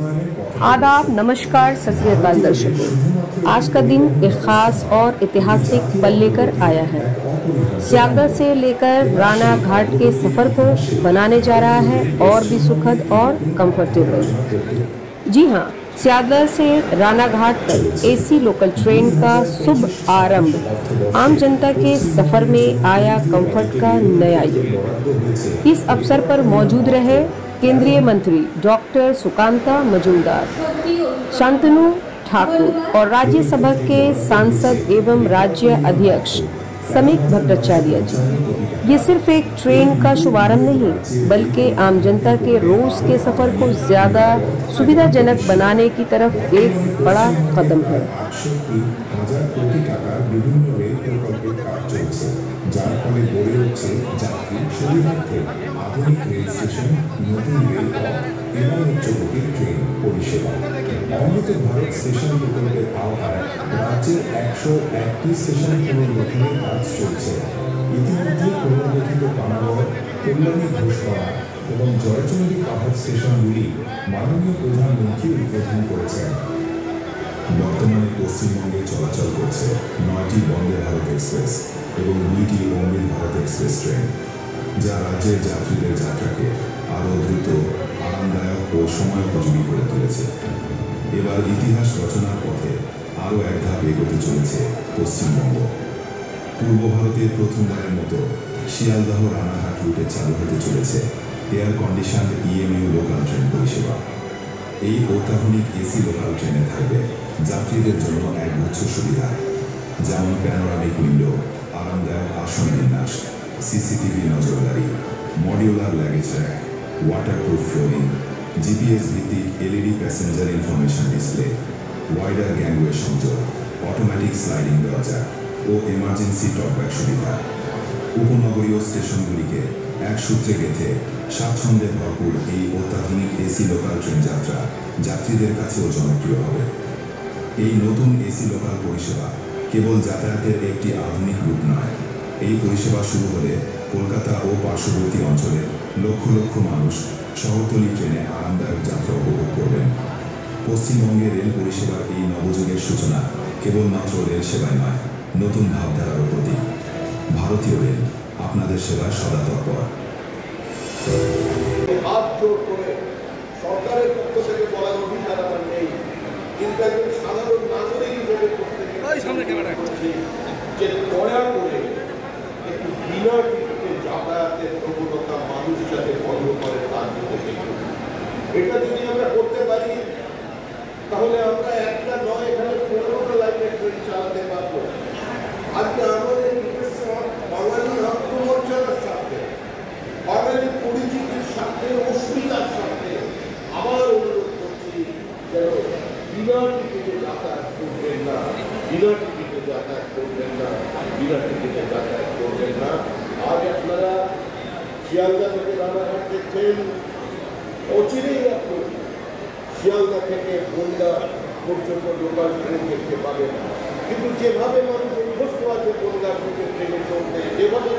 आदाब, नमस्कार, सत श्री अकाल दर्शकों। आज का दिन एक खास और ऐतिहासिक पल लेकर आया है। स्यागदा से लेकर राणा घाट के सफर को बनाने जा रहा है और भी सुखद और कंफर्टेबल। जी हाँ, स्यागदा से राणा घाट तक एसी लोकल ट्रेन का शुभ आरंभ आम जनता के सफर में आया कंफर्ट का नया युग। इस अवसर पर मौजूद रहे केंद्रीय मंत्री डॉक्टर सुकांता मजूमदार, शांतनु ठाकुर और राज्यसभा के सांसद एवं राज्य अध्यक्ष समीक भट्टाचार्य जी। ये सिर्फ एक ट्रेन का शुभारंभ नहीं, बल्कि आम जनता के रोज के सफर को ज्यादा सुविधाजनक बनाने की तरफ एक बड़ा कदम है। যার ফলে গড়ে উঠছে যাত্রী সুবিধার্থে আধুনিক রেল স্টেশন, নতুন রেলপথ এবং উচ্চগতির ট্রেন পরিষেবা। অমৃত ভারত স্টেশন প্রকল্পের আওতায় রাজ্যের 131 স্টেশন পুনর্গঠনের কাজ চলছে। ইতিমধ্যে পুনর্গঠিত পানাগড়, কল্যাণী ঘোষপাড়া এবং জয়চন্ডী পাহাড় স্টেশনগুলি মাননীয় প্রধানমন্ত্রী উদ্বোধন করেছেন। বর্তমানে পশ্চিমবঙ্গে চলাচল করছে 9টি বন্দে ভারত এক্সপ্রেস এবং 2টি অমৃত ভারত এক্সপ্রেস ট্রেন, যা রাজ্যের যাত্রীদের যাত্রাকে আরও দ্রুত, আরামদায়ক ও সময়োপযোগী করে তুলেছে। এবার ইতিহাস রচনার পথে আরও এক ধাপ এগোতে চলেছে পশ্চিমবঙ্গ। পূর্ব ভারতের প্রথমবারের মতো শিয়ালদহ রানাঘাট রুটে চালু হতে চলেছে air condition EMU local train পরিষেবা। এই অত্যাধুনিক এসি লোকাল ট্রেনে থাকবে যাত্রীদের জন্য এক গুচ্ছ সুবিধা, যেমন প্যানোরামিক উইন্ডো, আরামদায়ক আসন বিন্যাস, সিসিটিভি নজরদারি, modular luggage rack, waterproof flooring, GPS ভিত্তিক LED passenger information display, wider gangway সংযোগ, অটোমেটিক স্লাইডিং দরজা ও এমার্জেন্সি টকব্যাক সুবিধা। উপনগরীয় স্টেশনগুলিকে এক সূত্রে গেঁথে স্বাচ্ছন্দ্যে ভরপুর এই অত্যাধুনিক এসি লোকাল ট্রেন যাত্রা যাত্রীদের কাছেও জনপ্রিয় হবে। এই নতুন এসি লোকাল পরিষেবা কেবল যাতায়াতের একটি আধুনিক রূপ নয়, এই পরিষেবা শুরু হলে কলকাতা ও পার্শ্ববর্তী অঞ্চলের লক্ষ লক্ষ মানুষ শহরতলি ট্রেনে আরামদায়ক যাত্রা উপভোগ করবেন। পশ্চিমবঙ্গের রেল পরিষেবার এই নবযুগের সূচনা কেবলমাত্র রেল সেবায় নয়, নতুন ভাবধারার প্রতীক। ভারতীয় রেল আপনাদের সেবায় সদা তৎপর। হাত জোর করে সরকারের পক্ষ থেকে বলার অধিকার আমার নেই, কিন্তু একজন সাধারণ নাগরিক হিসেবে যে দয়া করে একটু বিনা টিকিটে যাতায়াতের প্রবণতা মানুষ যাতে বন্ধ করে তার দিকে দেখুন। এটা যদি আমরা করতে পারি তাহলে আমরা একটা নয়, এখানে 15টা লাইনের ট্রেন চালাতে পারবো। আজকে আমাদের বাঙালি আত্মমর্যাদার সাথে, বাঙালি পরিচিতির সাথে, অস্মিতার সাথে আবার অনুরোধ করছি, যেন বিনা টিকিটে যাতায়াত করবেন না, বিনা টিকিটে যাতায়াত করবেন না, বিনা টিকিটে যাতায়াত করবেন না। আজ আপনারা শিয়ালদা থেকে রানাঘাট দেখছেন, অচিরেই আপনি শিয়ালদা থেকে বনগা পর্যন্ত লোকাল ট্রেন দেখতে পাবেন। কিন্তু যেভাবে মানুষ অভ্যস্ত আছে বনগা থেকে ট্রেনে চলতে, যেভাবে